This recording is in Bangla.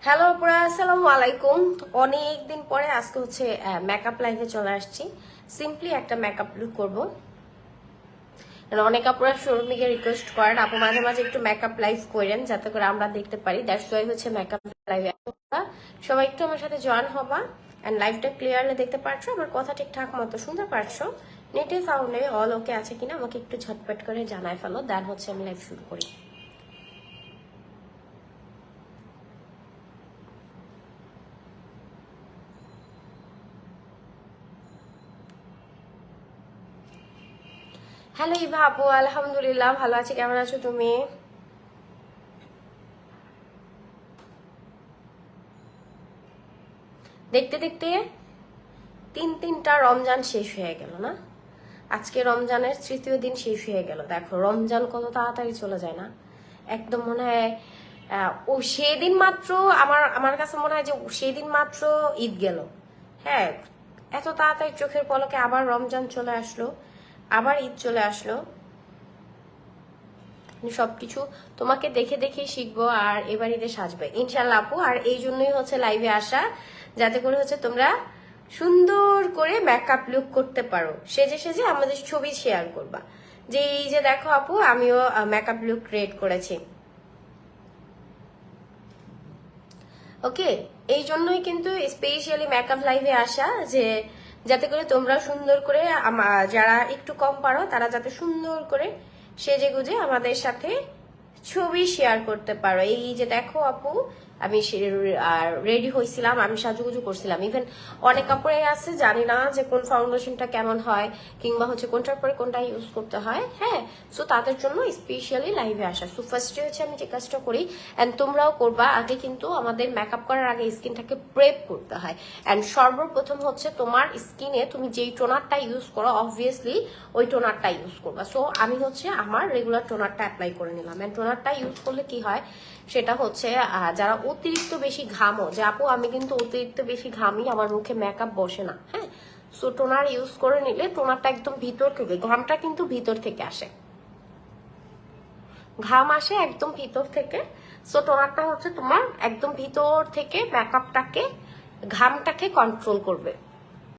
হ্যালো পুরা, আসসালামু আলাইকুম। অনেক দিন পরে আজকে হচ্ছে মেকআপ লাইভে চলে আসছি। সিম্পলি একটা মেকআপ লুক করবো। অনেক আপুরা শর্মিকে রিকোয়েস্ট করেন আপু মাঝে মাঝে একটু মেকআপ লাইভ করেন যাতে করে আমরা দেখতে পারি। দ্যাটস ওয়াই হচ্ছে মেকআপ লাইভে সবাই একটু আমার সাথে জয়েন হবা এন্ড লাইভটা ক্লিয়ারলি দেখতে পারছো, আমার কথা ঠিকঠাক মতো শুনতে পারছো, নেটে সাউন্ডে অল ওকে আছে কিনা আমাকে একটু ঝটপট করে জানায় ফেলো, দেন হচ্ছে আমি লাইভ শুরু করি। হ্যালো ইভা আপু, আলহামদুলিল্লাহ ভালো আছি, কেমন আছো তুমি? দেখতে দেখতে তিনটা রমজান শেষ হয়ে গেল না? আজকে রমজানের তৃতীয় দিন শেষ হয়ে গেল। দেখো রমজান কত তাড়াতাড়ি চলে যায় না? একদম মনে হয় ও সেদিন মাত্র আমার আমার কাছে মনে হয় যে সেদিন মাত্র ঈদ গেল। হ্যাঁ, এত তাড়াতাড়ি চোখের পলকে আবার রমজান চলে আসলো, আবার ঈদ চলে আসলো। সবকিছু তোমাকে দেখে দেখে শিখবো আর এবার ঈদে সাজবে ইনশাল্লাহ আপু। আর এই জন্যই হচ্ছে লাইভে আসা, যাতে করে হচ্ছে তোমরা সুন্দর করে মেকআপ লুক করতে পারো, সেজে সেজে আমাদের ছবি শেয়ার করবা যে এই যে দেখো আপু আমিও মেকআপ লুক ক্রিয়েট করেছি। ওকে, এই জন্যই কিন্তু স্পেশালি মেকআপ লাইভে আসা, যে যাতে করে তোমরা সুন্দর করে যারা একটু কম পারো তারা যাতে সুন্দর করে সেজে গুজে আমাদের সাথে ছবি শেয়ার করতে পারো। এই যে দেখো আপু আমি রেডি হয়েছিলাম, আমি সাজুগুজু করছিলাম। ইভেন অনেক কাপড়ে আছে জানি না যে কোন ফাউন্ডেশনটা কেমন হয় কিংবা হচ্ছে কোনটার পরে কোনটা ইউজ করতে হয়। হ্যাঁ, সো তাদের জন্য স্পেশালি লাইভে আসা। সো ফার্স্টে হচ্ছে আমি যে কাজটা করি অ্যান্ড তোমরাও করবা, আগে কিন্তু আমাদের মেকআপ করার আগে স্কিনটাকে প্রেপ করতে হয়। অ্যান্ড সর্বপ্রথম হচ্ছে তোমার স্কিনে তুমি যেই টোনারটা ইউজ করো অবভিয়াসলি ওই টোনারটা ইউজ করবা। সো আমি হচ্ছে আমার রেগুলার টোনারটা অ্যাপ্লাই করে নিলাম। অ্যান্ড টোনারটা ইউজ করলে কি হয় সেটা হচ্ছে যারা অতিরিক্ত বেশি ঘামো, যে আপু আমি কিন্তু অতিরিক্ত বেশি ঘামি, আমার মুখে মেকআপ বসে না, হ্যাঁ, সো টোনার ইউজ করে নিলে টোনারটা একদম ভিতর থেকে, ঘামটা কিন্তু ভিতর থেকে আসে, ঘাম আসে একদম ভিতর থেকে। সো টোনারটা হচ্ছে তোমার একদম ভিতর থেকে মেকআপটাকে, ঘামটাকে কন্ট্রোল করবে।